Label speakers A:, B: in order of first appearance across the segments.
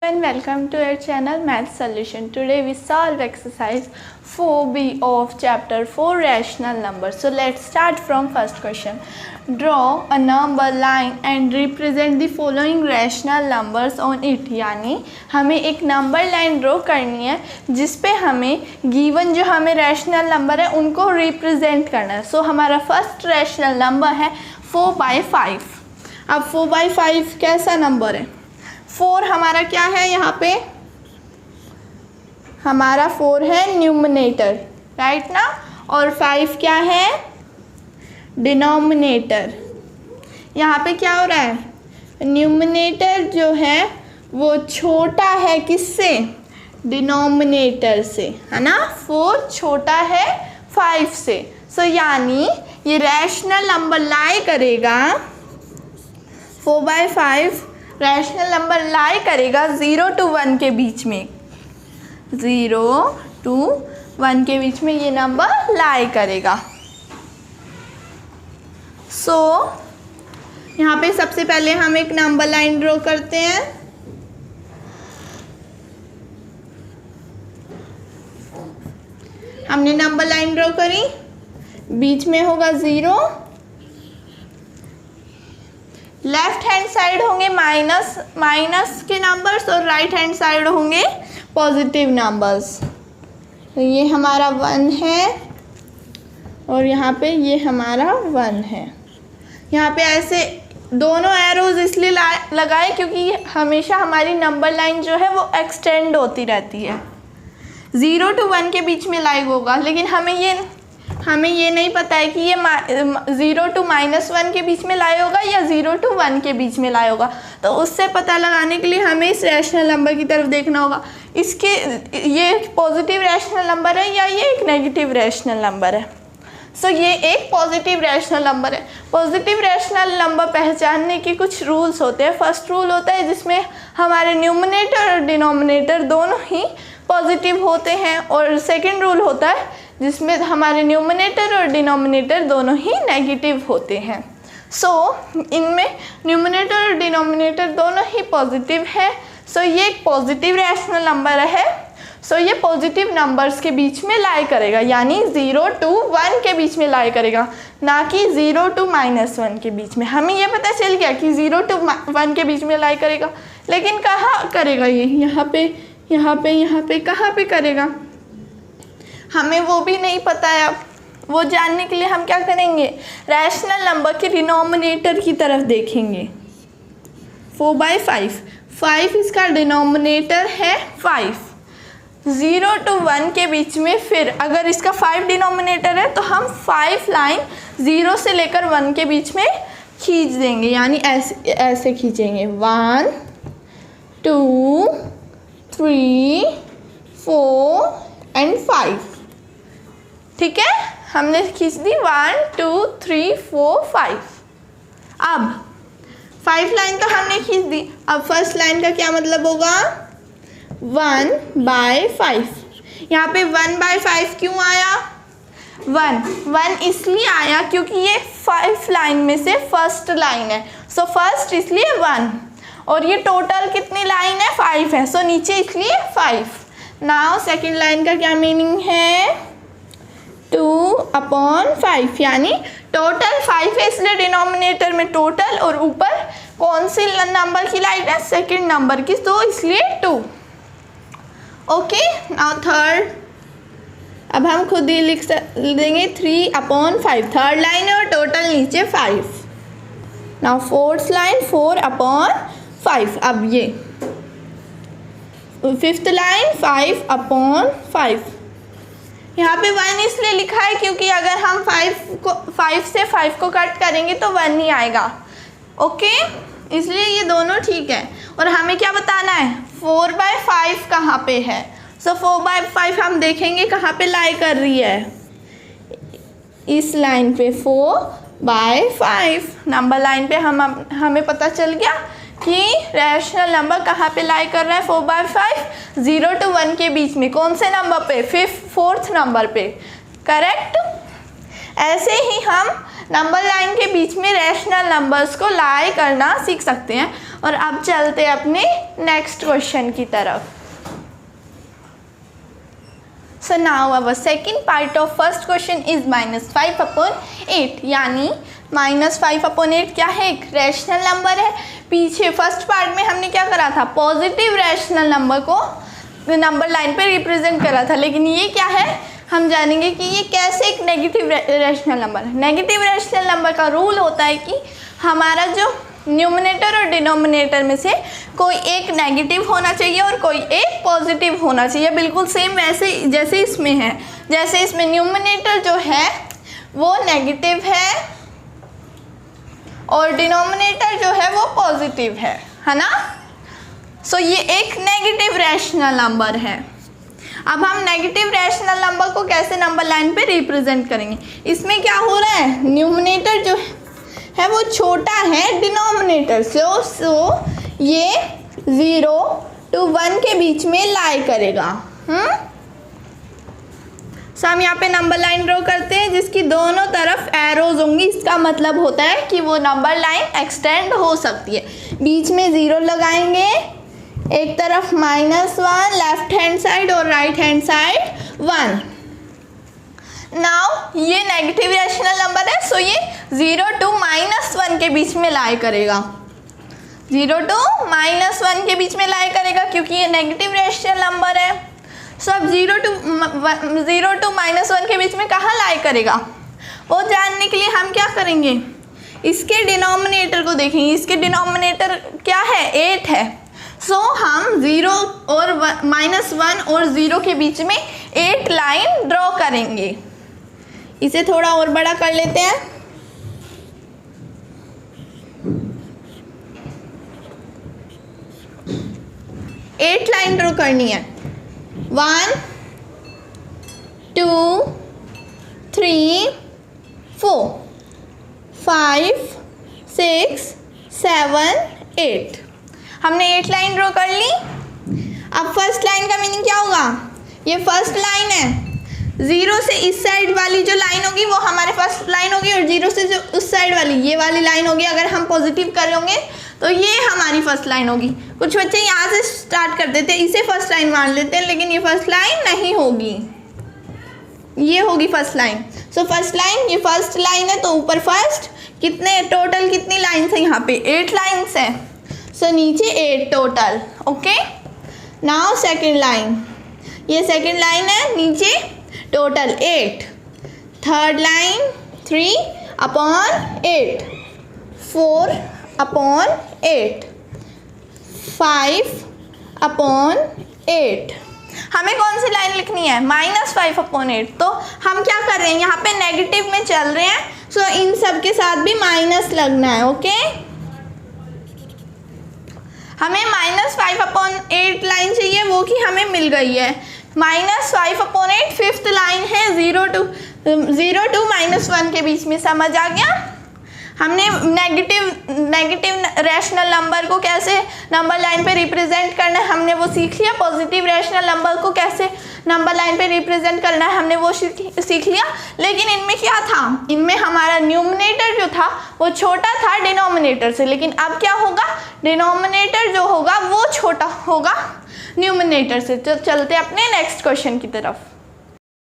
A: And welcome to our channel Math Solution. Today we solve exercise 4b of chapter 4 rational numbers. So let's start from first question. Draw a number line and represent the following rational numbers on it. यानी हमें एक number line draw करनी है जिस पे हमें given जो हमें रैशनल नंबर है उनको रिप्रेजेंट करना है. सो हमारा फर्स्ट रैशनल नंबर है 4/5. अब 4/5 कैसा नंबर है? 4 हमारा क्या है? यहाँ पे हमारा 4 है न्यूमरेटर, राइट ना, और 5 क्या है? डिनोमिनेटर. यहाँ पे क्या हो रहा है? न्यूमरेटर जो है वो छोटा है किससे? डिनोमिनेटर से, है ना. 4 छोटा है 5 से. सो यानी ये रैशनल नंबर लाई करेगा 4/5 रैशनल नंबर लाई करेगा 0 to 1 के बीच में. 0 to 1 के बीच में ये नंबर लाई करेगा. सो यहाँ पे सबसे पहले हम एक नंबर लाइन ड्रॉ करते हैं. हमने नंबर लाइन ड्रॉ करी, बीच में होगा 0, लेफ्ट हैंड साइड होंगे माइनस के नंबर्स और राइट हैंड साइड होंगे पॉजिटिव नंबर्स. तो ये हमारा 1 है और यहाँ पे ये हमारा 1 है. यहाँ पे ऐसे दोनों एरोज इसलिए लगाए क्योंकि हमेशा हमारी नंबर लाइन जो है वो एक्सटेंड होती रहती है. 0 to 1 के बीच में लाई होगा, लेकिन हमें ये नहीं पता है कि ये 0 to -1 के बीच में लाई होगा या 0 to 1 के बीच में लाई होगा. तो उससे पता लगाने के लिए हमें इस रैशनल नंबर की तरफ देखना होगा. ये पॉजिटिव रैशनल नंबर है या ये एक नेगेटिव रैशनल नंबर है. सो ये एक पॉजिटिव रैशनल नंबर है. पॉजिटिव रैशनल नंबर पहचानने के कुछ रूल्स होते हैं. फर्स्ट रूल होता है जिसमें हमारे न्यूमरेटर और डिनोमिनेटर दोनों ही पॉजिटिव होते हैं, और सेकेंड रूल होता है जिसमें हमारे न्यूमरेटर और डिनोमिनेटर दोनों ही नेगेटिव होते हैं. सो इनमें न्यूमरेटर और डिनोमिनेटर दोनों ही पॉजिटिव है. सो ये एक पॉजिटिव रैशनल नंबर है. सो ये पॉजिटिव नंबर्स के बीच में लाई करेगा, यानी 0 to 1 के बीच में लाई करेगा, ना कि 0 to -1 के बीच में. हमें ये पता चल गया कि 0 to 1 के बीच में लाई करेगा, लेकिन कहाँ करेगा ये? यहाँ पे कहाँ पे करेगा? हमें वो भी नहीं पता है. अब वो जानने के लिए हम क्या करेंगे? रैशनल नंबर के डिनोमिनेटर की तरफ देखेंगे. 4/5 5 इसका डिनोमिनेटर है 5. 0 to 1 के बीच में फिर अगर इसका 5 डिनोमिनेटर है तो हम 5 लाइन 0 से लेकर 1 के बीच में खींच देंगे, यानी ऐसे खींचेंगे. 1 2 3 4 एंड 5. ठीक है, हमने खींच दी 1 2 3 4 5. अब 5 लाइन तो हमने खींच दी. अब फर्स्ट लाइन का क्या मतलब होगा? 1/5. यहाँ पे 1/5 क्यों आया? 1 इसलिए आया क्योंकि ये 5 लाइन में से फर्स्ट लाइन है. सो फर्स्ट इसलिए 1, और ये टोटल कितनी लाइन है? 5 है. सो नीचे इसलिए 5. नाउ सेकेंड लाइन का क्या मीनिंग है? 2/5, यानी टोटल 5 है इसलिए डिनोमिनेटर में टोटल, और ऊपर कौन सी नंबर की लाइन है? सेकेंड नंबर की, तो इसलिए 2. Okay, now third. अब हम खुद ही लिख देंगे 3/5. थर्ड लाइन है और टोटल नीचे 5. Now fourth line 4/5. अब ये फिफ्थ लाइन 5/5. यहाँ पे 1 इसलिए लिखा है क्योंकि अगर हम 5 से 5 को कट करेंगे तो 1 नहीं आएगा. ओके, इसलिए ये दोनों ठीक है. और हमें क्या बताना है? 4/5 कहाँ पे है? सो 4/5 हम देखेंगे कहाँ पे लाई कर रही है. इस लाइन पे 4/5 नंबर लाइन पे हमें पता चल गया कि रैशनल नंबर कहाँ पे लाई कर रहा है. 4/5 0 to 1 के बीच में. कौन से नंबर पे? 4th नंबर पे. करेक्ट. ऐसे ही हम नंबर लाइन के बीच में रैशनल नंबर्स को लाई करना सीख सकते हैं। और अब चलते हैं अपने नेक्स्ट क्वेश्चन की तरफ। So now our second part of first question is -5/8, यानी -5/8 क्या है, एक रैशनल नंबर है। पीछे फर्स्ट पार्ट में हमने क्या करा था, पॉजिटिव रैशनल नंबर को नंबर लाइन पे रिप्रेजेंट करा था, लेकिन ये क्या है हम जानेंगे कि ये कैसे एक नेगेटिव रैशनल नंबर है। नेगेटिव रैशनल नंबर का रूल होता है कि हमारा जो न्यूमरेटर और डिनोमिनेटर में से कोई एक नेगेटिव होना चाहिए और कोई एक पॉजिटिव होना चाहिए, बिल्कुल सेम वैसे जैसे इसमें है। जैसे इसमें न्यूमरेटर जो है वो नेगेटिव है और डिनोमिनेटर जो है वो पॉजिटिव है ना। सो ये एक नेगेटिव रैशनल नंबर है। अब हम नेगेटिव रैशनल नंबर को कैसे नंबर लाइन पे रिप्रेजेंट करेंगे। इसमें क्या हो रहा है, न्यूमरेटर जो है वो छोटा है डिनोमिनेटर से, सो ये 0 to 1 के बीच में लाई करेगा। सो हम यहाँ पे नंबर लाइन ड्रॉ करते हैं जिसकी दोनों तरफ एरोज होंगी। इसका मतलब होता है कि वो नंबर लाइन एक्सटेंड हो सकती है। बीच में 0 लगाएंगे, एक तरफ -1 लेफ्ट हैंड साइड और राइट हैंड साइड 1। नाउ ये नेगेटिव रैशनल नंबर है, सो ये 0 to -1 के बीच में लाई करेगा। 0 to -1 के बीच में लाई करेगा क्योंकि ये नेगेटिव रैशनल नंबर है। सो अब 0 to -1 के बीच में कहाँ लाई करेगा, वो जानने के लिए हम क्या करेंगे, इसके डिनोमिनेटर को देखेंगे। इसके डिनोमिनेटर क्या है, 8 है। सो हम 0 और -1 और 0 के बीच में 8 लाइन ड्रॉ करेंगे। इसे थोड़ा और बड़ा कर लेते हैं। एट लाइन ड्रॉ करनी है। 1 2 3 4 5 6 7 8। हमने 8 लाइन ड्रॉ कर ली। अब फर्स्ट लाइन का मीनिंग क्या होगा, ये फर्स्ट लाइन है। 0 से इस साइड वाली जो लाइन होगी वो हमारे फर्स्ट लाइन होगी और 0 से जो उस साइड वाली ये वाली लाइन होगी, अगर हम पॉजिटिव कर होंगे तो ये हमारी फर्स्ट लाइन होगी। कुछ बच्चे यहाँ से स्टार्ट कर देते हैं, इसे फर्स्ट लाइन मान लेते हैं, लेकिन ये फर्स्ट लाइन नहीं होगी, ये होगी first line. So first line, ये फर्स्ट लाइन है तो ऊपर फर्स्ट, कितने टोटल कितनी लाइन्स है यहाँ पे, 8 लाइन्स है। सो नीचे 8 total. Okay, now second line, ये सेकेंड लाइन है, नीचे टोटल 8। Third line 3/8, 4/8, 5/8। हमें कौन सी लाइन लिखनी है, -5/8। तो हम क्या कर रहे हैं, यहाँ पे नेगेटिव में चल रहे हैं, सो इन सब के साथ भी माइनस लगना है। ओके, हमें -5/8 लाइन चाहिए, वो कि हमें मिल गई है। -5/8 फिफ्थ लाइन है, 0 to -1 के बीच में। समझ आ गया, हमने नेगेटिव रैशनल नंबर को कैसे नंबर लाइन पे रिप्रेजेंट करना है हमने वो सीख लिया। पॉजिटिव रैशनल नंबर को कैसे नंबर लाइन पे रिप्रेजेंट करना है हमने वो सीख लिया। लेकिन इनमें क्या था, इनमें हमारा न्यूमरेटर जो था वो छोटा था डिनोमिनेटर से, लेकिन अब क्या होगा, डिनोमिनेटर जो होगा वो छोटा होगा न्यूमरेटर से। तो चलते अपने नेक्स्ट क्वेश्चन की तरफ।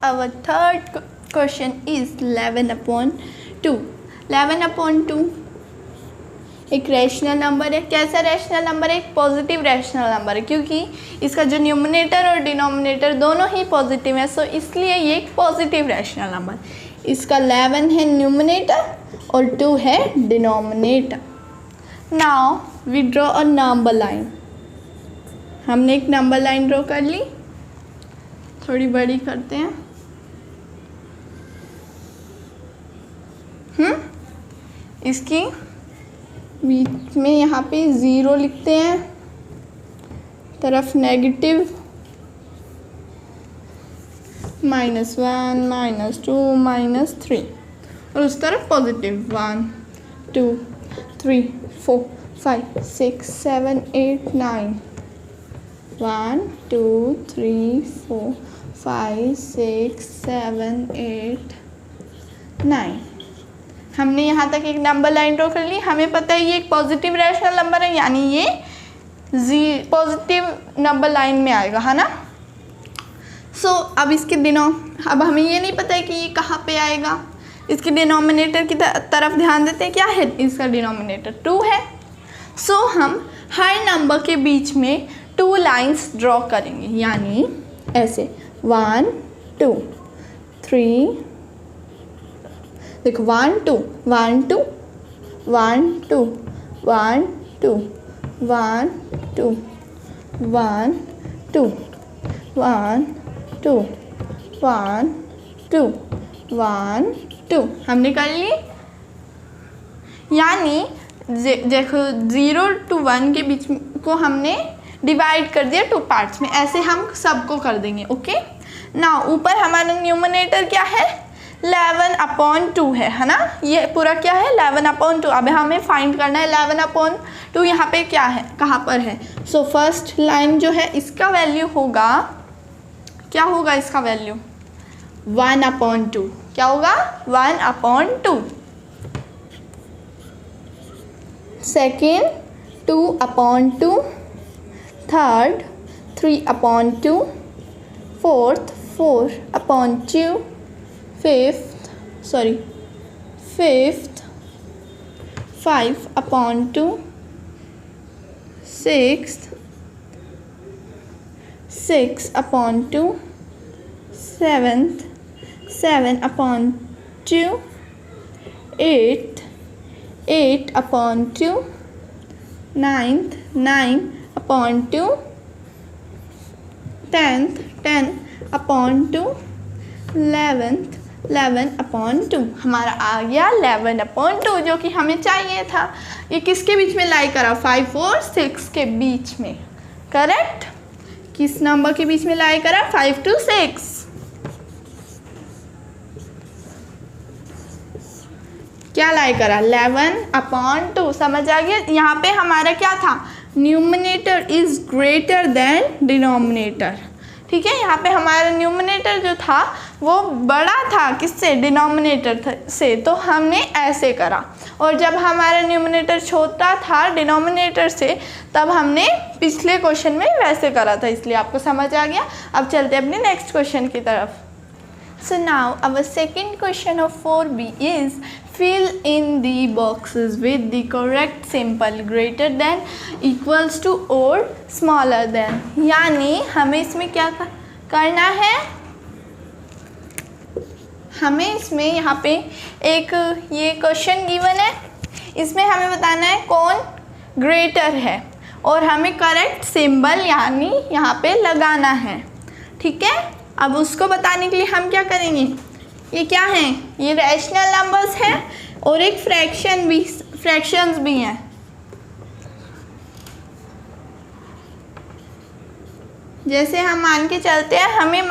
A: Our third question is 11/2। 11/2 एक रैशनल नंबर है। कैसा रैशनल नंबर है, एक पॉजिटिव रैशनल नंबर है, क्योंकि इसका जो न्यूमरेटर और डिनोमिनेटर दोनों ही पॉजिटिव है, सो इसलिए ये एक पॉजिटिव रैशनल नंबर। इसका 11 है न्यूमरेटर और 2 है denominator. Now we draw a number line. हमने एक नंबर लाइन ड्रॉ कर ली, थोड़ी बड़ी करते हैं। इसकी बीच में यहाँ पे 0 लिखते हैं, तरफ नेगेटिव -1 -2 -3 और उस तरफ पॉजिटिव 1 2 3 4 5 6 7 8 9 1 2 3 4 5 6 7 8 9। हमने यहाँ तक एक नंबर लाइन ड्रॉ कर ली। हमें पता है ये एक पॉजिटिव रैशनल नंबर है, यानी ये पॉजिटिव नंबर लाइन में आएगा, है ना। अब इसके अब हमें ये नहीं पता है कि ये कहाँ पे आएगा। इसके डिनोमिनेटर की तरफ ध्यान देते हैं, क्या है इसका डिनोमिनेटर 2 है। हम हर नंबर के बीच में 2 लाइंस ड्रॉ करेंगे, यानी ऐसे 1 2 3, देखो 1 2 1 2 1 2 1 2 1 2 1 2 1 2 1 2 1 2 हमने कर ली। यानी देखो 0 to 1 के बीच को हमने डिवाइड कर दिया 2 पार्ट्स में। ऐसे हम सबको कर देंगे। ओके, ना ऊपर हमारा न्यूमरेटर क्या है 11/2 है ना। ये पूरा क्या है 11/2। अब हमें फाइंड करना है 11/2 यहाँ पे क्या है, कहाँ पर है। फर्स्ट लाइन जो है इसका वैल्यू होगा, क्या होगा इसका वैल्यू 1/2। क्या होगा 1/2। Second 2/2, third 3/2, fourth 4/2, fifth 5/2, sixth 6/2, seventh 7/2, 8/2, 9th 9/2, 10th 10/2, 11th 11/2। हमारा आ गया 11/2 जो कि हमें चाहिए था। ये किसके बीच में लाई करा 5 और 6 के बीच में। करेक्ट, किस नंबर के बीच में लाई करा 5 to 6। क्या लाई करा 11/2। समझ आ गया। यहाँ पे हमारा क्या था numerator is greater than denominator. ठीक है, यहाँ पे हमारा न्यूमरेटर जो था वो बड़ा था किससे डिनोमिनेटर से, तो हमने ऐसे करा। और जब हमारा न्यूमरेटर छोटा था डिनोमिनेटर से तब हमने पिछले क्वेश्चन में वैसे करा था, इसलिए आपको समझ आ गया। अब चलते हैं अपने नेक्स्ट क्वेश्चन की तरफ। So now our second question of 4B is fill in the boxes with the correct symbol greater than, equals to or smaller than। यानी हमें इसमें क्या करना है, हमें इसमें यहाँ पे एक ये क्वेश्चन गिवन है, इसमें हमें बताना है कौन ग्रेटर है और हमें करेक्ट सिंबल यानी यहाँ पे लगाना है। ठीक है, अब उसको बताने के लिए हम क्या करेंगे, ये क्या है ये रैशनल नंबर्स है और एक फ्रैक्शंस भी हैं। जैसे हम मान के चलते हैं हमें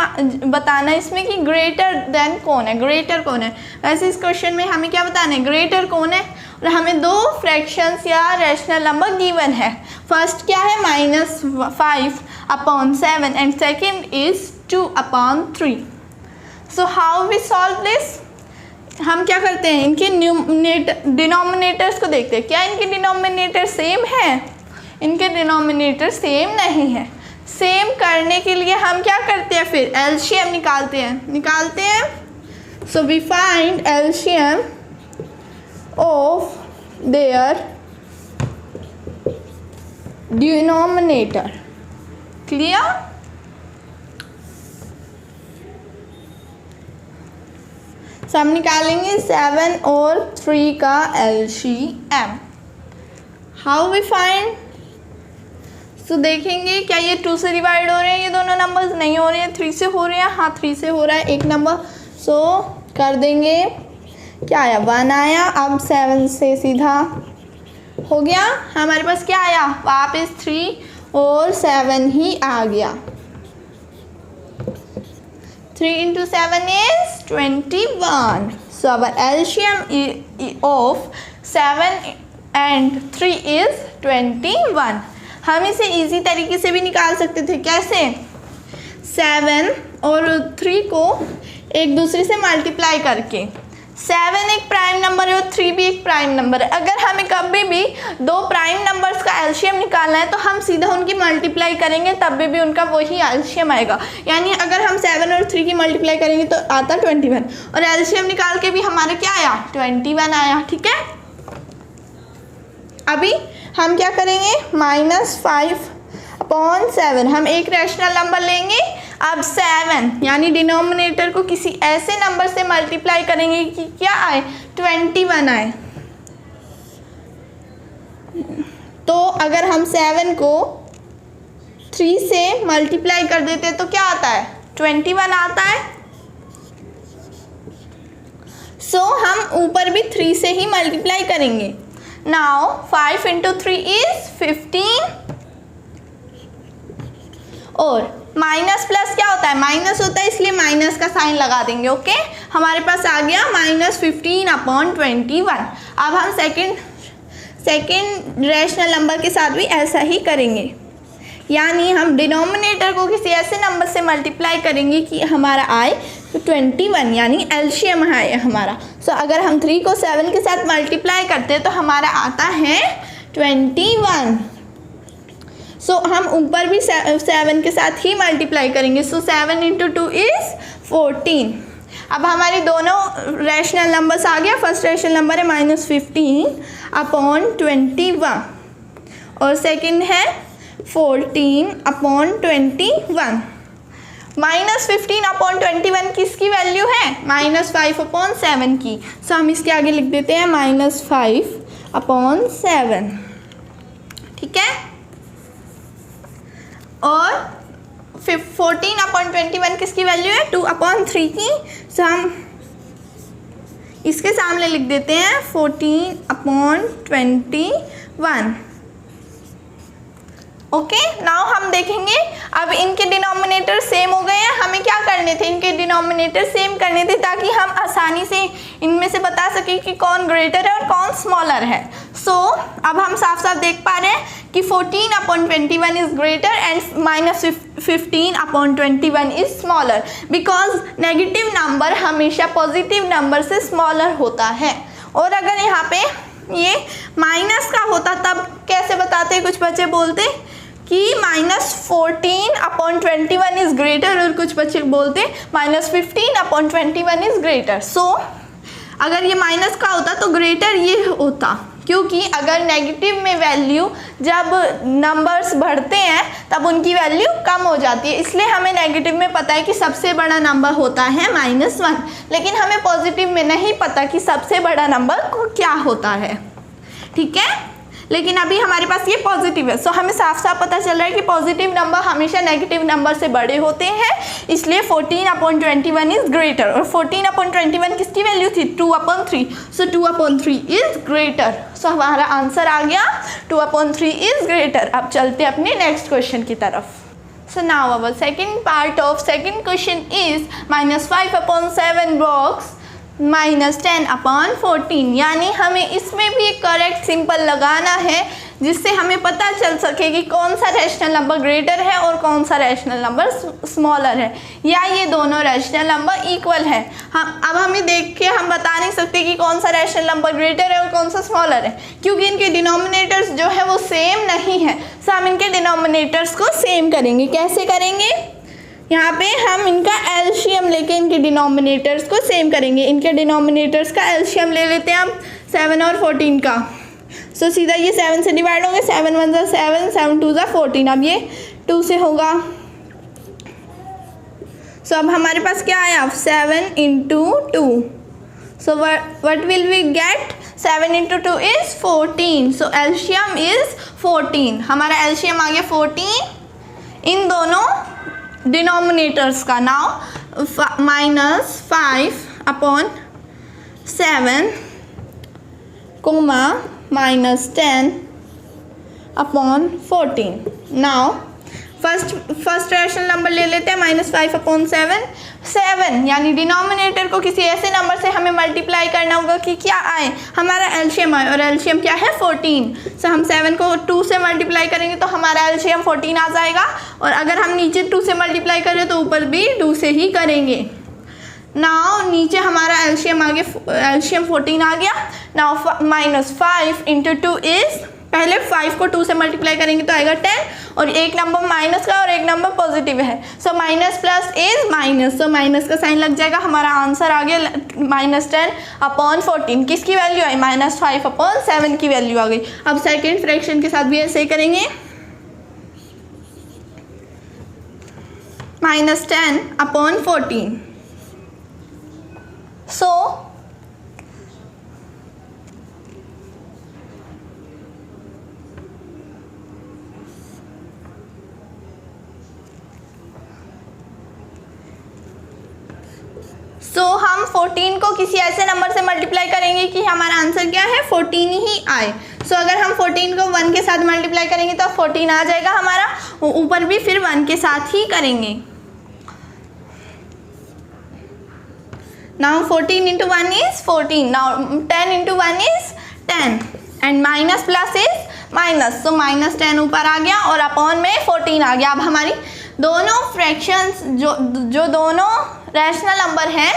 A: बताना है इसमें कि ग्रेटर देन कौन है, ग्रेटर कौन है। वैसे इस क्वेश्चन में हमें क्या बताना है ग्रेटर कौन है, और हमें 2 फ्रैक्शंस या रैशनल नंबर गिवन है। फर्स्ट क्या है -5/7 and second is 2/3। So how we solve this, हम क्या करते हैं इनके डिनोमिनेटर्स को देखते हैं। क्या इनके डिनोमिनेटर सेम है, इनके डिनोमिनेटर सेम नहीं है। सेम करने के लिए हम क्या करते हैं फिर एलसीएम निकालते हैं। So we find LCM of their denominator. Clear, so हम निकालेंगे 7 और 3 का LCM. How we find, so देखेंगे क्या ये 2 से डिवाइड हो रहे हैं, ये दोनों नंबर्स नहीं हो रहे हैं। 3 से हो रहे हैं, हाँ 3 से हो रहा है एक नंबर। सो कर देंगे, क्या आया 1 आया। अब 7 से सीधा हो गया, हमारे पास क्या आया वापस 3 और 7 ही आ गया। 3 × 7 is 21. So our LCM of 7 and 3 is 21. हम इसे इजी तरीके से भी निकाल सकते थे। कैसे, 7 और 3 को एक दूसरे से मल्टीप्लाई करके 7 एक प्राइम नंबर है और 3 भी एक प्राइम नंबर है। अगर हमें कभी भी दो प्राइम नंबर्स का एलसीएम निकालना है तो हम सीधा उनकी मल्टीप्लाई करेंगे, तब भी उनका वही एलसीएम आएगा। यानी अगर हम 7 और 3 की मल्टीप्लाई करेंगे तो आता 21 और एलसीएम निकाल के भी हमारा क्या आया 21 आया। ठीक है, अभी हम क्या करेंगे -5/7 हम एक रैशनल नंबर लेंगे। अब 7 यानी डिनोमिनेटर को किसी ऐसे नंबर से मल्टीप्लाई करेंगे कि क्या आए 21 आए। तो अगर हम 7 को 3 से मल्टीप्लाई कर देते हैं तो क्या आता है 21 आता है। सो हम ऊपर भी 3 से ही मल्टीप्लाई करेंगे। नाउ 5 × 3 इज 15 और माइनस प्लस क्या होता है माइनस होता है, इसलिए माइनस का साइन लगा देंगे। ओके, हमारे पास आ गया -15/21। अब हम सेकेंड रैशनल नंबर के साथ भी ऐसा ही करेंगे, यानी हम डिनोमिनेटर को किसी ऐसे नंबर से मल्टीप्लाई करेंगे कि हमारा आए 21 यानी एलसीएम आए हमारा। सो अगर हम 3 को 7 के साथ मल्टीप्लाई करते हैं तो हमारा आता है 21। सो हम ऊपर भी 7 के साथ ही मल्टीप्लाई करेंगे। सो 7 × 2 इज 14। अब हमारे दोनों रैशनल नंबर्स आ गया। फर्स्ट रैशनल नंबर है -15/21 और सेकंड है 14/21। -15/21 किसकी वैल्यू है -5/7 की। सो हम इसके आगे लिख देते हैं -5/7। ठीक है, और 14/21 किसकी वैल्यू है 2/3 की। सो हम इसके सामने लिख देते हैं 14/21। ओके, नाउ हम देखेंगे अब इनके डिनोमिनेटर सेम हो गए हैं। हमें क्या करने थे इनके डिनोमिनेटर सेम करने थे ताकि हम आसानी से इनमें से बता सकें कि कौन ग्रेटर है और कौन स्मॉलर है। सो अब हम साफ साफ देख पा रहे हैं कि 14/21 is greater and -15/21 is smaller, because negative number हमेशा पॉजिटिव नंबर से स्मॉलर होता है। और अगर यहाँ पे ये माइनस का होता तब कैसे बताते, कुछ बच्चे बोलते कि -14/21 इज ग्रेटर और कुछ बच्चे बोलते -15/21 इज ग्रेटर। सो अगर ये माइनस का होता तो ग्रेटर ये होता, क्योंकि अगर नेगेटिव में वैल्यू जब नंबर्स बढ़ते हैं तब उनकी वैल्यू कम हो जाती है। इसलिए हमें नेगेटिव में पता है कि सबसे बड़ा नंबर होता है -1, लेकिन हमें पॉजिटिव में नहीं पता कि सबसे बड़ा नंबर क्या होता है। ठीक है, लेकिन अभी हमारे पास ये पॉजिटिव है। सो हमें साफ साफ पता चल रहा है कि पॉजिटिव नंबर हमेशा नेगेटिव नंबर से बड़े होते हैं, इसलिए 14/21 इज ग्रेटर। और 14/21 किसकी वैल्यू थी 2/3। सो 2/3 इज ग्रेटर। सो हमारा आंसर आ गया 2/3 इज ग्रेटर। अब चलते अपने नेक्स्ट क्वेश्चन की तरफ। So now our second part of second question is -5/7 box -10/14। यानी हमें इसमें भी एक करेक्ट सिंपल लगाना है जिससे हमें पता चल सके कि कौन सा रैशनल नंबर ग्रेटर है और कौन सा रैशनल नंबर स्मॉलर है, या ये दोनों रैशनल नंबर इक्वल है। अब हमें देख के हम बता नहीं सकते कि कौन सा रैशनल नंबर ग्रेटर है और कौन सा स्मॉलर है, क्योंकि इनके डिनोमिनेटर्स जो है वो सेम नहीं है। सो हम इनके डिनोमिनेटर्स को सेम करेंगे। कैसे करेंगे, यहाँ पे हम इनका एलसीएम लेके इनके डिनोमिनेटर्स को सेम करेंगे। इनके डिनोमिनेटर्स का एलसीएम ले लेते हैं हम 7 और 14 का। सो सीधा ये 7 से डिवाइड होंगे, 7 × 1 = 7, 7 × 2 = 14। अब ये 2 से होगा। सो अब हमारे पास क्या आया 7 × 2। So what will we get 7 × 2 is 14। So LCM is 14। हमारा एलसीएम आ गया 14 इन दोनों डिनोमिनेटर्स का। Now -5/7 -10/14। Now first rational number ले लेते हैं -5/7। 7 यानी डिनोमिनेटर को किसी ऐसे नंबर से हमें मल्टीप्लाई करना होगा कि क्या आए हमारा एलसीएम आए, और एलसीएम क्या है 14। सो हम 7 को 2 से मल्टीप्लाई करेंगे तो हमारा एलसीएम 14 आ जाएगा, और अगर हम नीचे 2 से मल्टीप्लाई करें तो ऊपर भी 2 से ही करेंगे। नाउ नीचे हमारा एलसीएम आ गया, एलसीएम 14 आ गया। नाउ -5 × 2 इज, पहले 5 को 2 से मल्टीप्लाई करेंगे तो आएगा 10, और एक नंबर माइनस का और एक नंबर पॉजिटिव है, so minus plus is minus, so minus का साइन लग जाएगा। हमारा आंसर आ गया -10/14। किसकी वैल्यू आई? -5/7 की वैल्यू आ गई। अब सेकेंड फ्रैक्शन के साथ भी ऐसे ही करेंगे, -10/14। सो हम 14 को किसी ऐसे नंबर से मल्टीप्लाई करेंगे कि हमारा आंसर क्या है? 14 ही आए। सो अगर हम 14 को 1 के साथ मल्टीप्लाई करेंगे तो 14 आ जाएगा हमारा, ऊपर भी फिर 1 के साथ ही करेंगे। Now 14 × 1 is 14, now 10 × 1 is 10, and minus plus is minus, so -10 ऊपर आ गया और अपॉन में 14 आ गया। अब हमारी दोनों फ्रैक्शंस जो दोनों रैशनल नंबर हैं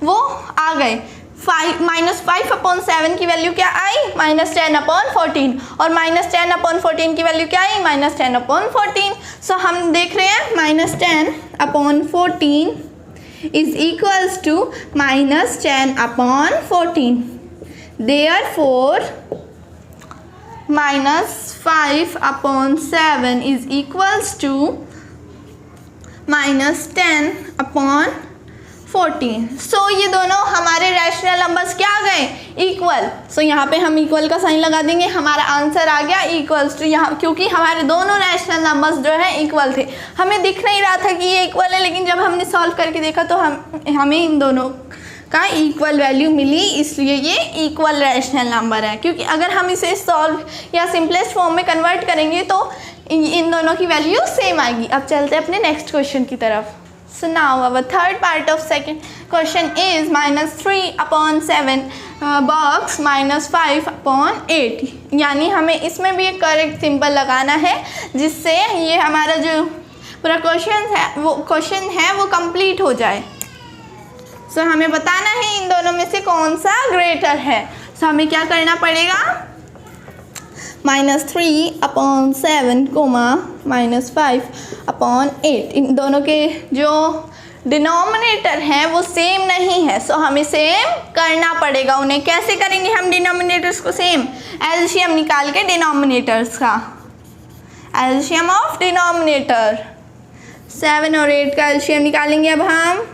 A: वो आ गए। -5/7 की वैल्यू क्या आई? -10/14, और -10/14 की वैल्यू क्या आई? -10/14। सो हम देख रहे हैं -10/14 is equals to -10/14, therefore -5/7 is equals to -10/14। So ये दोनों हमारे रैशनल नंबर्स क्या आ गए? इक्वल। सो यहाँ पे हम इक्वल का साइन लगा देंगे, हमारा आंसर आ गया इक्वल्स टू, यहाँ क्योंकि हमारे दोनों रैशनल नंबर्स जो है इक्वल थे। हमें दिख नहीं रहा था कि ये इक्वल है, लेकिन जब हमने सॉल्व करके देखा तो हमें इन दोनों का इक्वल वैल्यू मिली, इसलिए ये इक्वल रैशनल नंबर है। क्योंकि अगर हम इसे सॉल्व या सिंपलेस्ट फॉर्म में कन्वर्ट करेंगे तो इन दोनों की वैल्यू सेम आएगी। अब चलते हैं अपने नेक्स्ट क्वेश्चन की तरफ। So now our third part of second question is -3/7 box -5/8, यानी हमें इसमें भी एक करेक्ट सिंबल लगाना है जिससे ये हमारा जो पूरा क्वेश्चन है वो कंप्लीट हो जाए। सो हमें बताना है इन दोनों में से कौन सा ग्रेटर है। सो हमें क्या करना पड़ेगा? -3/7, -5/8, इन दोनों के जो डिनोमिनेटर हैं वो सेम नहीं है, सो हमें सेम करना पड़ेगा उन्हें। कैसे करेंगे हम डिनोमिनेटर्स को सेम? एलसीएम निकाल के डिनोमिनेटर्स का, एलसीएम ऑफ डिनोमिनेटर 7 और 8 का एलसीएम निकालेंगे अब हम।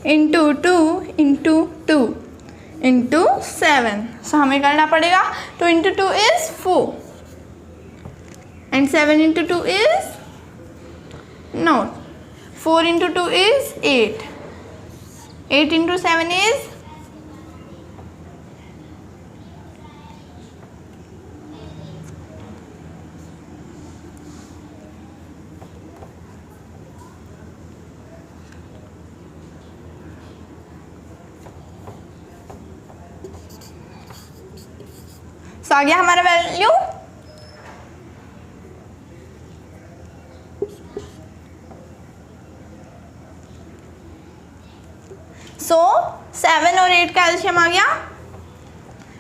A: इंटू 2 इंटू 2 इंटू 7, सो हमें करना पड़ेगा 2 × 2 is 4 and 7 × 2 is no 4 × 2 is 8, 8 × 7 is आ गया हमारा वैल्यू। सो 7 और 8 का एलसीएम आ गया।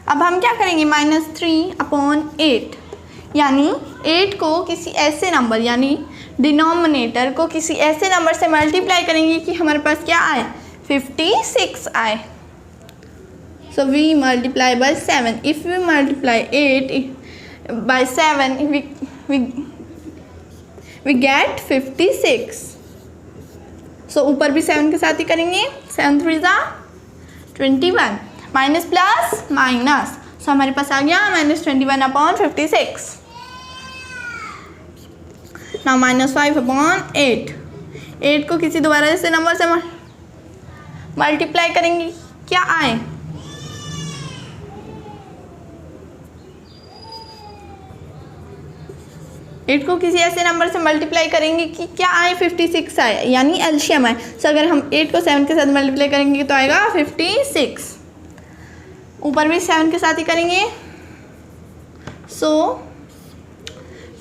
A: अब हम क्या करेंगे? -3/8, यानी 8 को किसी ऐसे नंबर, यानी डिनोमिनेटर को किसी ऐसे नंबर से मल्टीप्लाई करेंगे कि हमारे पास क्या आए? 56 आए। So we multiply by 7. If we multiply 8 by 7, we get 56. So ऊपर भी 7 के साथ ही करेंगे। 7 3 = 21, माइनस प्लस माइनस, सो हमारे पास आ गया -21/56। नाउ -5/8, 8 को किसी दोबारा ऐसे नंबर से मल्टीप्लाई करेंगे क्या आए? एट को किसी ऐसे नंबर से मल्टीप्लाई करेंगे कि क्या आए? 56 आए, यानी एलसीएम आए। सो अगर हम 8 को 7 के साथ मल्टीप्लाई करेंगे तो आएगा 56। ऊपर भी 7 के साथ ही करेंगे। सो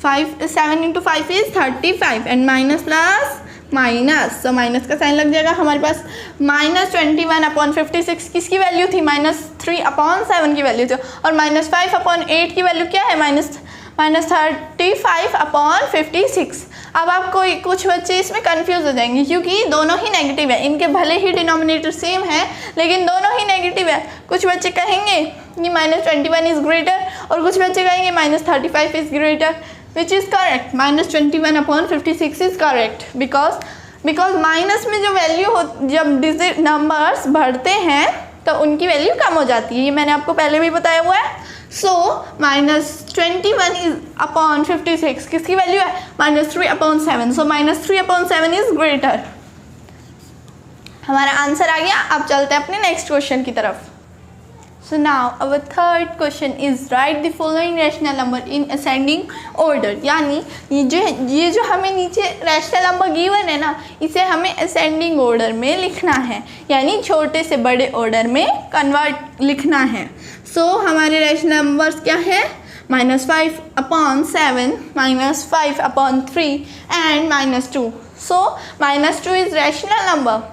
A: 7 × 5 is 35 and minus plus minus, so minus का साइन लग जाएगा। हमारे पास -21/56 किसकी वैल्यू थी? -3/7 की वैल्यू थी। और -5/8 की वैल्यू क्या है? -35/56। अब आप कुछ बच्चे इसमें कंफ्यूज हो जाएंगे क्योंकि दोनों ही नेगेटिव है। इनके भले ही डिनोमिनेटर सेम है लेकिन दोनों ही नेगेटिव है। कुछ बच्चे कहेंगे कि -21 इज ग्रेटर और कुछ बच्चे कहेंगे -35 is greater, which is correct? -21/56 is correct because minus में जो वैल्यू हो, जब डिजिट नंबर्स बढ़ते हैं तो उनकी वैल्यू कम हो जाती है। ये मैंने आपको पहले भी बताया हुआ है। सो -21/56 किसकी वैल्यू है? -3/7। सो -3/7 इज ग्रेटर। हमारा आंसर आ गया। अब चलते हैं अपने नेक्स्ट क्वेश्चन की तरफ। So now our third question is right the following rational number in ascending order. यानी ये जो हमें नीचे रैशनल नंबर गिवन है ना, इसे हमें असेंडिंग ऑर्डर में लिखना है, यानी छोटे से बड़े ऑर्डर में कन्वर्ट लिखना है। सो हमारे रैशनल नंबर्स क्या है? -5/7, -5/3 and -2। So -2 is rational number,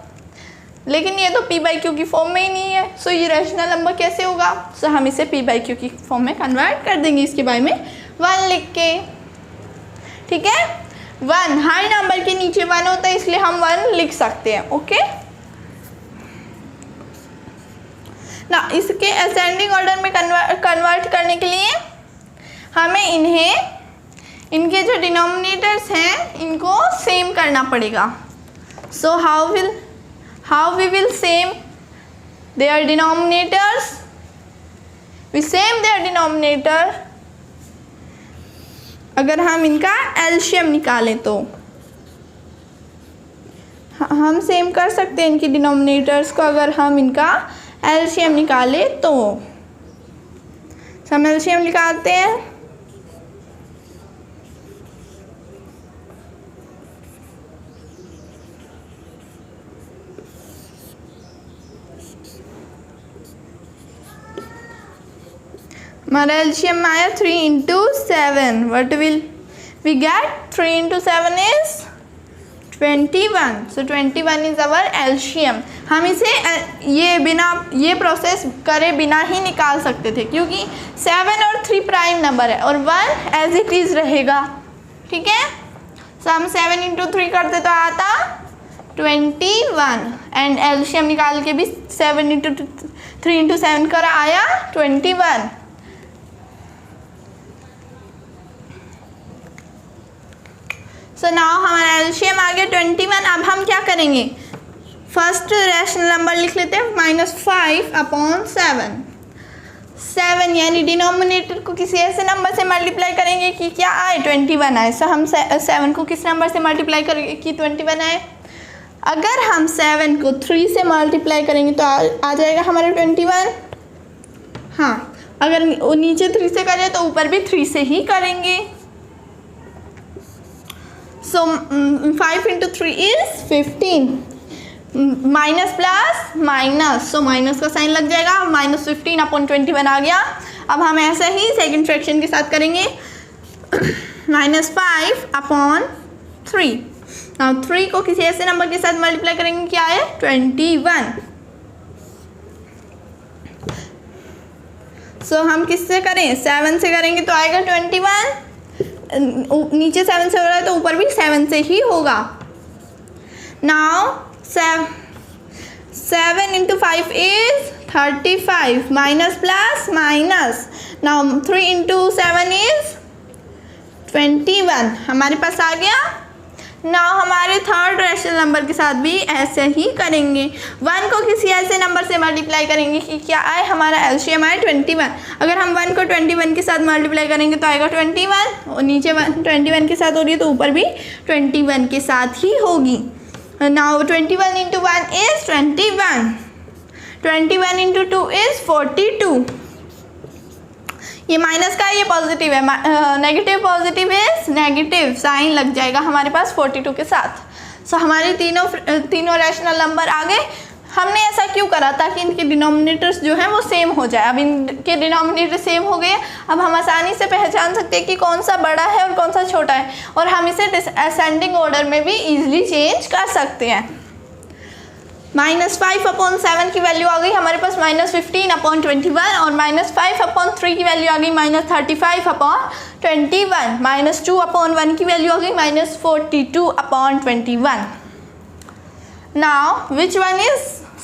A: लेकिन ये तो p/q की फॉर्म में ही नहीं है। सो ये रैशनल नंबर कैसे होगा? सो हम इसे p/q की फॉर्म में कन्वर्ट कर देंगे, इसके बारे में 1 लिख के। ठीक है, 1 हर नंबर के नीचे 1 होता है, इसलिए हम 1 लिख सकते हैं। ओके ना, इसके असेंडिंग ऑर्डर में कन्वर्ट करने के लिए हमें इनके जो डिनोमिनेटर्स हैं इनको सेम करना पड़ेगा। सो how we will same their denominators? We same their denominator। अगर हम इनका एलसीएम निकालें तो हम सेम कर सकते हैं इनकी डिनोमिनेटर्स को। अगर हम इनका एलसीएम निकालें तो हम एलसीएम निकालते हैं। हमारा एलसीएम आया 3 × 7। What will we get? 3 × 7 is 21। So 21 is our LCM. हम इसे ये प्रोसेस करे बिना ही निकाल सकते थे क्योंकि 7 और 3 प्राइम नंबर है और 1 एज इट इज रहेगा। ठीक है, सो हम 7 × 3 करते तो आता 21 एंड एलसीएम निकाल के भी 3 × 7 कर आया 21। सो नाउ हमारा एलसीएम आ गया 21। अब हम क्या करेंगे? फर्स्ट रैशनल नंबर लिख लेते हैं -5/7। 7 यानी डिनोमिनेटर को किसी ऐसे नंबर से मल्टीप्लाई करेंगे कि क्या आए? 21 आए। सो हम 7 को किस नंबर से मल्टीप्लाई करेंगे कि 21 आए? अगर हम 7 को 3 से मल्टीप्लाई करेंगे तो आ जाएगा हमारा 21। हाँ, अगर नीचे 3 से करें तो ऊपर भी 3 से ही करेंगे। सो 5 × 3 is 15। Minus plus minus, so minus का साइन लग जाएगा। -15/21 आ गया। अब हम ऐसा ही सेकंड फ्रैक्शन के साथ करेंगे -5/3। नाउ 3 को किसी ऐसे नंबर के साथ मल्टीप्लाई करेंगे क्या है? 21। सो हम किससे करें? 7 से करेंगे तो आएगा 21। नीचे 7 से हो रहा है तो ऊपर भी 7 से ही होगा। Now 7 × 5 is 35 minus plus minus. Now 3 × 7 is 21 हमारे पास आ गया। नाउ हमारे थर्ड रैशनल नंबर के साथ भी ऐसे ही करेंगे। 1 को किसी ऐसे नंबर से मल्टीप्लाई करेंगे कि क्या आए? हमारा एलसीएम आए 21। अगर हम 1 को 21 के साथ मल्टीप्लाई करेंगे तो आएगा 21 और नीचे 21 के साथ हो रही है तो ऊपर भी 21 के साथ ही होगी। Now 21 × 1 is 21। 21 into 2 is 42। ये माइनस का है, ये पॉजिटिव है, negative positive is negative, sign लग जाएगा हमारे पास 42 के साथ। सो हमारे तीनों रैशनल नंबर आ गए। हमने ऐसा क्यों करा? ताकि इनके डिनोमिनेटर्स जो हैं वो सेम हो जाए। अब इनके डिनोमिनेटर सेम हो गए, अब हम आसानी से पहचान सकते हैं कि कौन सा बड़ा है और कौन सा छोटा है, और हम इसे असेंडिंग ऑर्डर में भी इजीली चेंज कर सकते हैं। -5/7 की वैल्यू आ गई हमारे पास -15/21, और -5/3 की वैल्यू आ गई -35/21, -2/1 की वैल्यू आ गई -42/21। Now which one is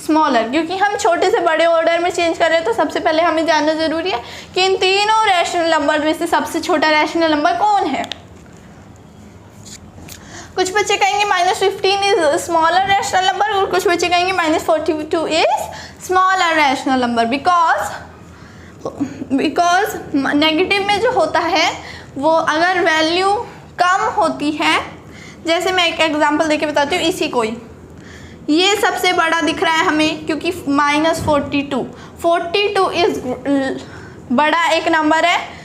A: smaller? क्योंकि हम छोटे से बड़े ऑर्डर में चेंज कर रहे हैं, तो सबसे पहले हमें जानना ज़रूरी है कि इन तीनों रैशनल नंबर में से सबसे छोटा रैशनल नंबर कौन है। कुछ बच्चे कहेंगे -15 इज स्मॉलर रैशनल नंबर, और कुछ बच्चे कहेंगे -42 is smaller rational number, because negative में जो होता है वो अगर वैल्यू कम होती है, जैसे मैं एक एग्जांपल देके बताती हूँ, इसी कोई ये सबसे बड़ा दिख रहा है हमें क्योंकि -42 इज बड़ा एक नंबर है।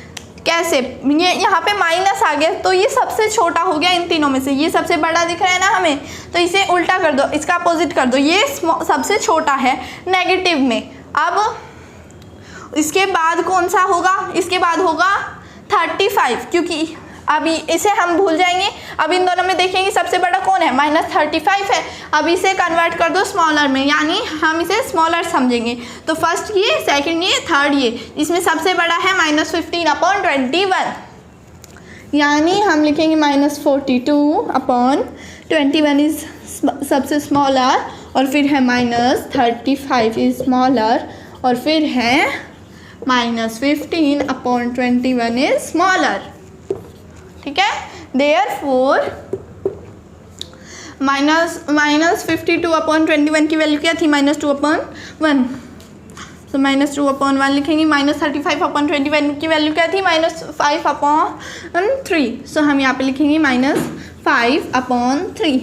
A: कैसे? ये यहाँ पे माइनस आ गया तो ये सबसे छोटा हो गया इन तीनों में से। ये सबसे बड़ा दिख रहा है ना हमें, तो इसे उल्टा कर दो, इसका अपोजिट कर दो, ये सबसे छोटा है नेगेटिव में। अब इसके बाद कौन सा होगा? इसके बाद होगा 35, क्योंकि अभी इसे हम भूल जाएंगे। अब इन दोनों में देखेंगे सबसे बड़ा कौन है, -35 है। अब इसे कन्वर्ट कर दो स्मॉलर में, यानी हम इसे स्मॉलर समझेंगे। तो फर्स्ट ये, सेकंड ये, थर्ड ये, इसमें सबसे बड़ा है -15/21, यानी हम लिखेंगे -42/21 इज सबसे स्मॉलर, और फिर है -35 इज स्मॉलर, और फिर है -15/21 इज स्मॉलर। ठीक है, देयरफॉर -52/21 की वैल्यू क्या थी? -2/1, तो -2/1 लिखेंगे। -35/21 की वैल्यू क्या थी? -5/3, सो हम यहाँ पे लिखेंगे -5/3,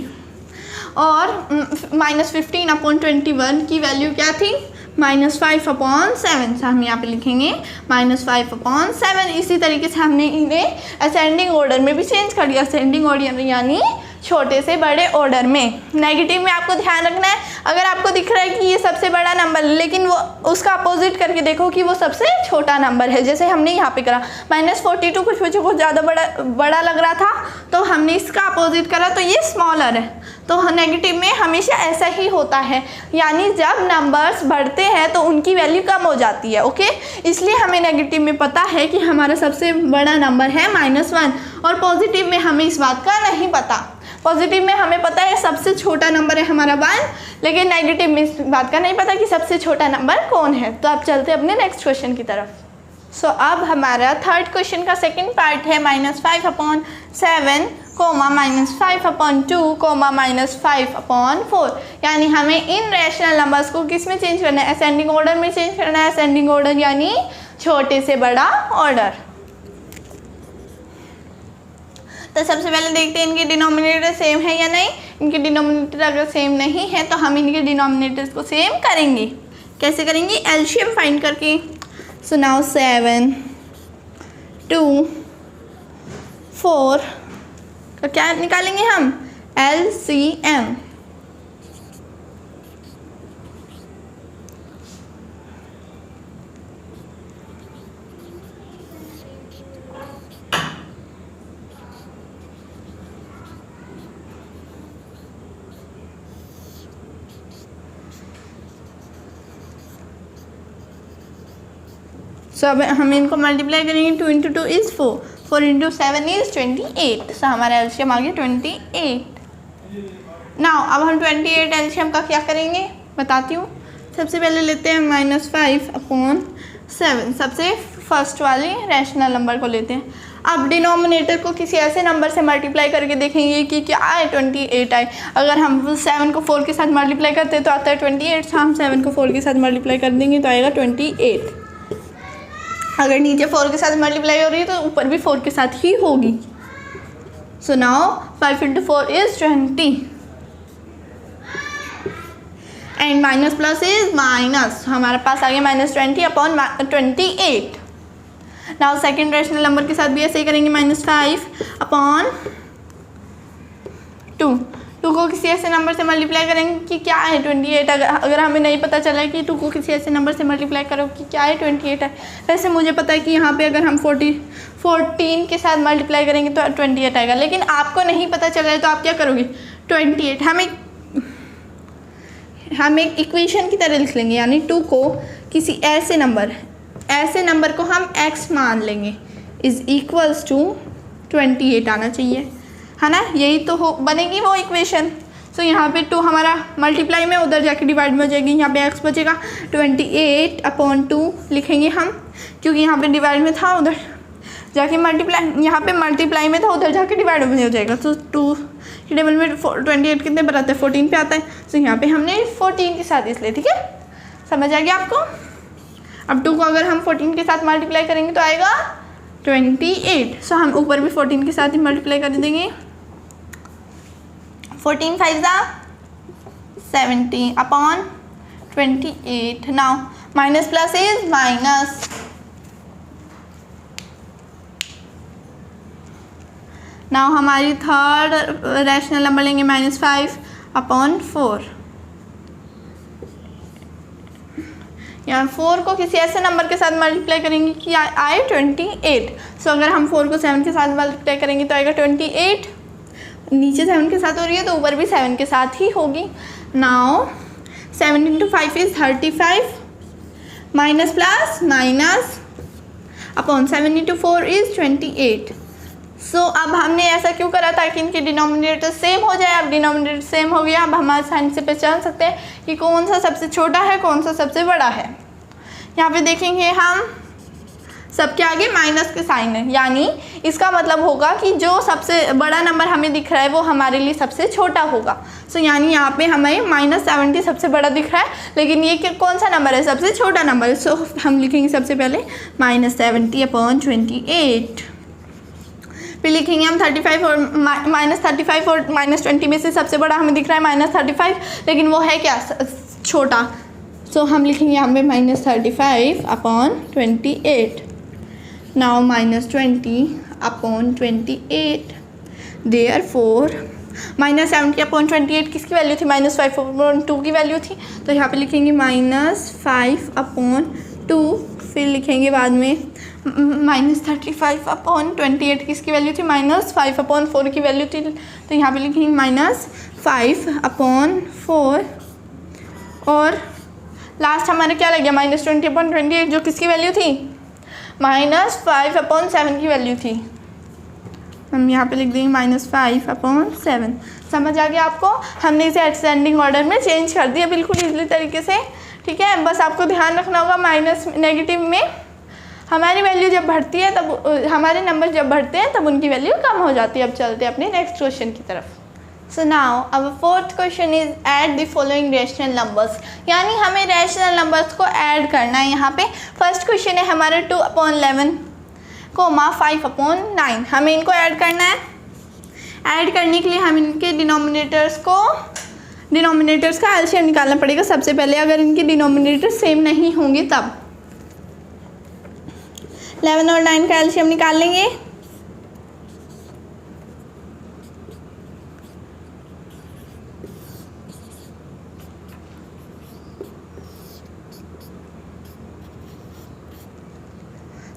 A: और -15/21 की वैल्यू क्या थी? -5/7, so हम यहाँ पे लिखेंगे -5/7। इसी तरीके से हमने इन्हें असेंडिंग ऑर्डर में भी चेंज कर दिया, असेंडिंग ऑर्डर यानी छोटे से बड़े ऑर्डर में। नेगेटिव में आपको ध्यान रखना है, अगर आपको दिख रहा है कि ये सबसे बड़ा नंबर है, लेकिन वो उसका अपोजिट करके देखो कि वो सबसे छोटा नंबर है, जैसे हमने यहाँ पे करा। -42 कुछ बच्चों को ज़्यादा बड़ा लग रहा था, तो हमने इसका अपोजिट करा, तो ये स्मॉलर है। तो नेगेटिव में हमेशा ऐसा ही होता है, यानी जब नंबर्स बढ़ते हैं तो उनकी वैल्यू कम हो जाती है। ओके, इसलिए हमें नेगेटिव में पता है कि हमारा सबसे बड़ा नंबर है -1, और पॉजिटिव में हमें इस बात का नहीं पता। पॉजिटिव में हमें पता है सबसे छोटा नंबर है हमारा 1, लेकिन नेगेटिव में इस बात का नहीं पता कि सबसे छोटा नंबर कौन है। तो अब चलते अपने नेक्स्ट क्वेश्चन की तरफ। सो अब हमारा थर्ड क्वेश्चन का सेकंड पार्ट है -5/7, -5/2, -5/4, यानी हमें इन रैशनल नंबर्स को किस में चेंज करना है? असेंडिंग ऑर्डर में चेंज करना है। असेंडिंग ऑर्डर यानी छोटे से बड़ा ऑर्डर। तो सबसे पहले देखते हैं इनके डिनोमिनेटर सेम है या नहीं। इनके डिनोमिनेटर अगर सेम नहीं है तो हम इनके डिनोमिनेटर्स को सेम करेंगे। कैसे करेंगे? एलसीएम फाइंड करके। सो नाउ 7, 2, 4 का क्या निकालेंगे हम? एलसीएम। सो अब हम इनको मल्टीप्लाई करेंगे। 2 × 2 इज़ 4, 4 × 7 इज़ 28। सो हमारा एलसीएम आ गया 28। नाउ अब हम 28 एलसीएम का क्या करेंगे बताती हूँ। सबसे पहले लेते हैं -5/7, सबसे फर्स्ट वाले रैशनल नंबर को लेते हैं। अब डिनोमिनेटर को किसी ऐसे नंबर से मल्टीप्लाई करके देखेंगे कि क्या आए, 28 आए। अगर हम 7 को 4 के साथ मल्टीप्लाई करते हैं तो आता है 28। हम 7 को 4 के साथ मल्टीप्लाई कर देंगे तो आएगा 28। अगर नीचे 4 के साथ मल्टीप्लाई हो रही है तो ऊपर भी 4 के साथ ही होगी। So now 5 × 4 is 20। And minus plus is minus, हमारे पास आ गया -20 upon 28। Now second rational number के साथ भी ऐसे ही करेंगे, -5 अपॉन 2 को किसी ऐसे नंबर से मल्टीप्लाई करेंगे कि क्या है 28। अगर हमें नहीं पता चला कि 2 को किसी ऐसे नंबर से मल्टीप्लाई करो कि क्या है 28 है। वैसे मुझे पता है कि यहाँ पे अगर हम 14 के साथ मल्टीप्लाई करेंगे तो 28 आएगा, लेकिन आपको नहीं पता चल रहा है तो आप क्या करोगे, 28 हम एक इक्वेशन की तरह लिख लेंगे, यानी 2 को किसी ऐसे नंबर को हम x मान लेंगे इज़ इक्वल्स टू 28 आना चाहिए, है ना। यही तो बनेगी वो इक्वेशन। सो यहाँ पे 2 हमारा मल्टीप्लाई में, उधर जाके डिवाइड में हो जाएगी, यहाँ पे x बचेगा 28 अपॉन 2 लिखेंगे हम, क्योंकि यहाँ पे डिवाइड में था, उधर जाके मल्टीप्लाई, यहाँ पे मल्टीप्लाई में था, उधर जाके डिवाइड में हो जाएगा। तो 2 की टेबल में 28 कितने पर आता है, 14 पे आता है। तो यहाँ पे हमने 14 के साथ इसलिए, ठीक है, समझ आ गया आपको। अब 2 को अगर हम 14 के साथ मल्टीप्लाई करेंगे तो आएगा 28। सो हम ऊपर भी 14 के साथ ही मल्टीप्लाई कर देंगे। 14 5 70 upon 28। Now minus plus is minus, now हमारी थर्ड रैशनल नंबर लेंगे -5 अपॉन 4। यहाँ 4 को किसी ऐसे नंबर के साथ मल्टीप्लाई करेंगे कि आए 28। सो अगर हम 4 को 7 के साथ मल्टीप्लाई करेंगे तो आएगा 28। नीचे 7 के साथ हो रही है तो ऊपर भी 7 के साथ ही होगी। Now 7 × 5 is 35, minus plus minus upon 7 × 4 is 28। सो अब हमने ऐसा क्यों करा था कि इनके डिनोमिनेटर सेम हो जाए। अब डिनोमिनेटर सेम हो गया, अब हम आसानी से पहचान सकते हैं कि कौन सा सबसे छोटा है, कौन सा सबसे बड़ा है। यहाँ पे देखेंगे हम सबके आगे माइनस के साइन है, यानी इसका मतलब होगा कि जो सबसे बड़ा नंबर हमें दिख रहा है वो हमारे लिए सबसे छोटा होगा। सो यानी यहाँ पे हमें -70 सबसे बड़ा दिख रहा है, लेकिन ये कौन सा नंबर है, सबसे छोटा नंबर है। सो हम लिखेंगे सबसे पहले -70 अपॉन 28। फिर लिखेंगे हम 35 और -35 और -20 में से सबसे बड़ा हमें दिख रहा है -35, लेकिन वो है क्या, छोटा। सो हम लिखेंगे यहाँ पे -35 upon 28। Now -20 upon 28, therefore -70 upon 28 किसकी वैल्यू थी, -5 अपॉन 2 की वैल्यू थी। तो यहाँ पे लिखेंगे -5 अपॉन 2। फिर लिखेंगे बाद में -35 अपॉन 28 किसकी वैल्यू थी, -5 अपॉन 4 की वैल्यू थी। तो यहाँ पे लिखेंगे -5 अपॉन 4, और लास्ट हमारा क्या लग गया, -20 अपॉन 28 जो किसकी वैल्यू थी, -5 अपॉन 7 की वैल्यू थी। हम यहाँ पे लिख देंगे -5 अपॉन 7। समझ आ गया आपको। हमने इसे असेंडिंग ऑर्डर में चेंज कर दिया बिल्कुल इजीली तरीके से, ठीक है। बस आपको ध्यान रखना होगा माइनस नेगेटिव में हमारी वैल्यू जब बढ़ती है तब हमारे नंबर जब बढ़ते हैं तब उनकी वैल्यू कम हो जाती है। अब चलते हैं अपने नेक्स्ट क्वेश्चन की तरफ। So now our fourth question is add the following rational numbers, यानी हमें रैशनल नंबर्स को ऐड करना है। यहाँ पे फर्स्ट क्वेश्चन है हमारा 2/11, 5/9, हमें इनको ऐड करना है। ऐड करने के लिए हम इनके डिनोमिनेटर्स का एलसीएम निकालना पड़ेगा सबसे पहले, अगर इनके डिनोमिनेटर सेम नहीं होंगे तब। 11 और 9 का एलसीएम निकाल लेंगे।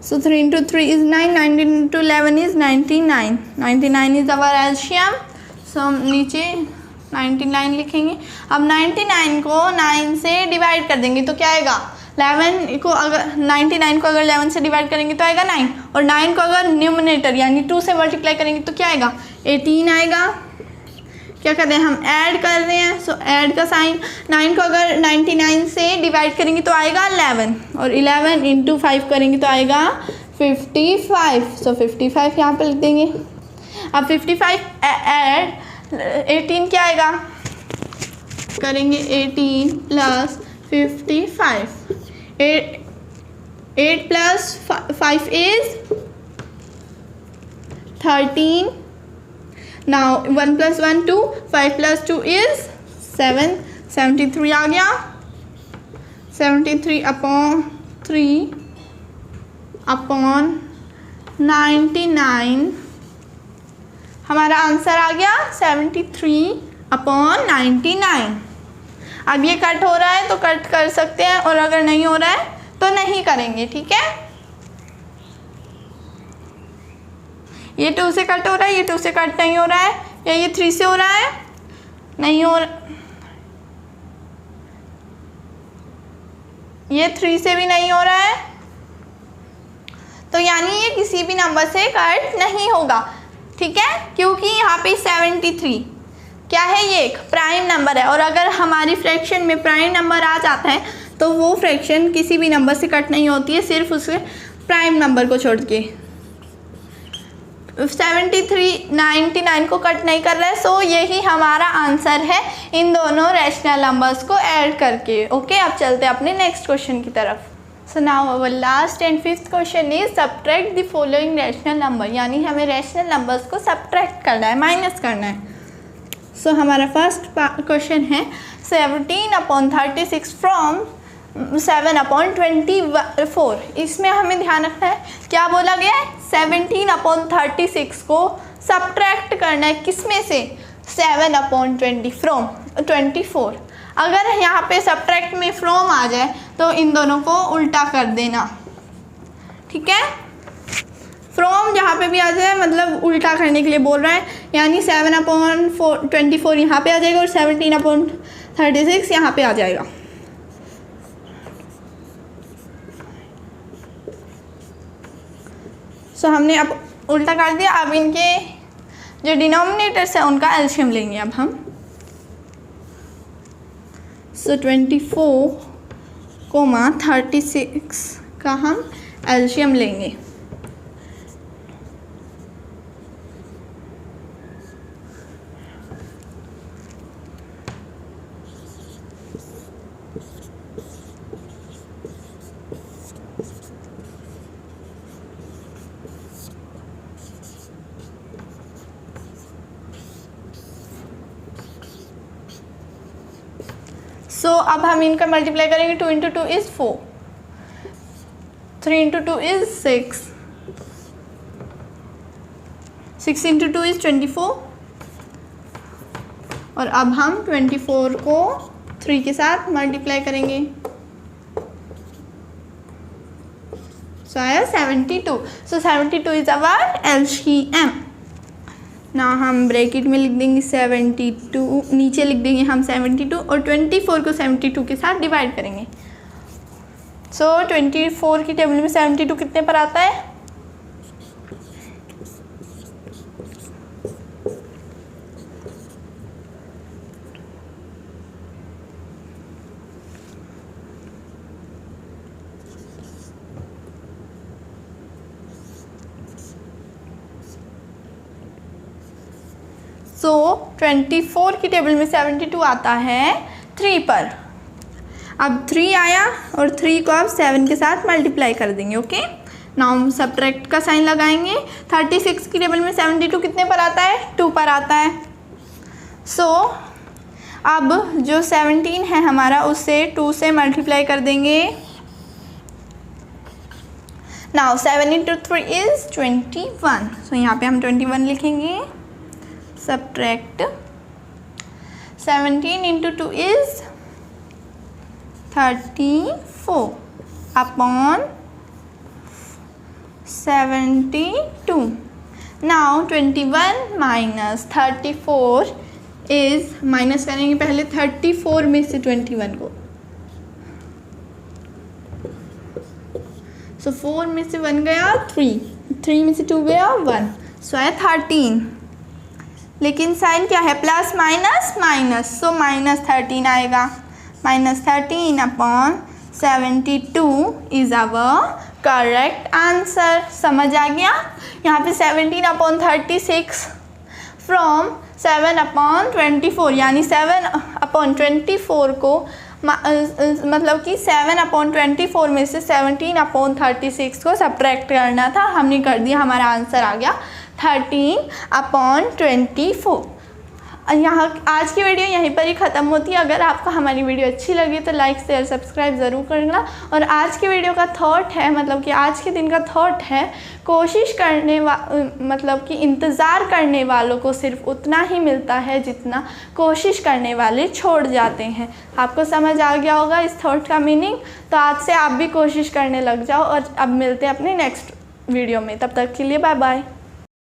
A: So 3 into 3 is 9, 9 into 11 is 99. 99 is our LCM. So हम नीचे 99 लिखेंगे। अब 99 को 9 से डिवाइड कर देंगे तो क्या आएगा, 11 को अगर 99 को अगर 11 से डिवाइड करेंगे तो आएगा 9, और 9 को अगर न्यूमरेटर यानी 2 से मल्टीप्लाई करेंगे तो क्या आएगा, 18 आएगा। क्या कर रहे हैं हम, ऐड कर रहे हैं। सो ऐड का साइन, 9 को अगर 99 से डिवाइड करेंगे तो आएगा 11, और 11 इंटू 5 करेंगे तो आएगा 55। सो 55 यहाँ पर लिख देंगे। अब 55 ऐड 18 क्या आएगा, करेंगे 18 plus 55, 8 plus 5 is 13। Now 1 plus 1 2, 5 plus 2 is 7, 73 आ गया, 73/3/99 हमारा आंसर आ गया 73/99। अब ये कट हो रहा है तो कट कर सकते हैं, और अगर नहीं हो रहा है तो नहीं करेंगे, ठीक है। ये 2 से कट हो रहा है, ये 2 से कट नहीं हो रहा है, या ये 3 से हो रहा है, नहीं हो रहा, ये 3 से भी नहीं हो रहा है, तो यानी ये किसी भी नंबर से कट नहीं होगा, ठीक है। क्योंकि यहाँ पे 73 क्या है, ये एक प्राइम नंबर है, और अगर हमारी फ्रैक्शन में प्राइम नंबर आ जाता है तो वो फ्रैक्शन किसी भी नंबर से कट नहीं होती है, सिर्फ उसके प्राइम नंबर को छोड़ के। 73 99 को कट नहीं कर रहा है, सो यही हमारा आंसर है इन दोनों रैशनल नंबर्स को ऐड करके। ओके, अब चलते हैं अपने नेक्स्ट क्वेश्चन की तरफ। So now our last and 5th question is subtract the following rational number, यानी हमें रैशनल नंबर्स को सब्ट्रैक्ट करना है, माइनस करना है। सो हमारा फर्स्ट क्वेश्चन है 17/36 फ्रॉम 7/24। इसमें हमें ध्यान रखना है क्या बोला गया है, 17/36 को सब्ट्रैक्ट करना है, किसमें से, 7/20 फ्रॉम 24। अगर यहाँ पे सब्ट्रैक्ट में फ्रॉम आ जाए तो इन दोनों को उल्टा कर देना, ठीक है। फ्रॉम जहाँ पे भी आ जाए मतलब उल्टा करने के लिए बोल रहा है, यानी 7/24 यहाँ पे आ जाएगा और 17/36 यहाँ पे आ जाएगा। सो हमने अब उल्टा कर दिया। अब इनके जो डिनोमिनेटर्स है उनका एलसीएम लेंगे अब हम। सो 24,36 का हम एलसीएम लेंगे। सो अब हम इनका मल्टीप्लाई करेंगे। 2 × 2 इज़ 4, 3 × 2 इज़ 6, 6 × 2 इज़ 24, और अब हम 24 को 3 के साथ मल्टीप्लाई करेंगे, सो आया 72। सो 72 इज़ आवर एलसीएम। ना हम ब्रैकेट में लिख देंगे 72, नीचे लिख देंगे हम 72, और 24 को 72 के साथ डिवाइड करेंगे। सो 24 की टेबल में 72 कितने पर आता है, सो 24 की टेबल में 72 आता है 3 पर। अब 3 आया और 3 को आप 7 के साथ मल्टीप्लाई कर देंगे। ओके, नाउ हम सब्ट्रैक्ट का साइन लगाएंगे। 36 की टेबल में 72 कितने पर आता है, 2 पर आता है। सो अब जो 17 है हमारा उससे 2 से मल्टीप्लाई कर देंगे। Now 7 × 3 is 21। सो यहाँ पे हम 21 लिखेंगे। Subtract 17 × 2 is 34 upon 72। Now 21 minus 34 is, minus करेंगे पहले 34 में से 21 को, सो 4 में से 1 गया 3 में से 2 गया 1, सो है 13। लेकिन साइन क्या है, प्लस माइनस माइनस, सो -13 आएगा। -13 upon 72 is our correct answer. समझ आ गया। यहाँ पे 17/36 फ्रॉम 7/24, यानी 7/24 को मतलब कि 7/24 में से 17/36 को सब्ट्रैक्ट करना था, हमने कर दिया। हमारा आंसर आ गया 13/24। यहाँ आज की वीडियो यहीं पर ही ख़त्म होती है। अगर आपको हमारी वीडियो अच्छी लगी तो लाइक शेयर सब्सक्राइब ज़रूर करना। और आज की वीडियो का थॉट है, मतलब कि आज के दिन का थॉट है, कोशिश करने मतलब कि इंतज़ार करने वालों को सिर्फ उतना ही मिलता है जितना कोशिश करने वाले छोड़ जाते हैं। आपको समझ आ गया होगा इस थॉट का मीनिंग। तो आज से आप भी कोशिश करने लग जाओ। और अब मिलते हैं अपने नेक्स्ट वीडियो में, तब तक के लिए बाय बाय।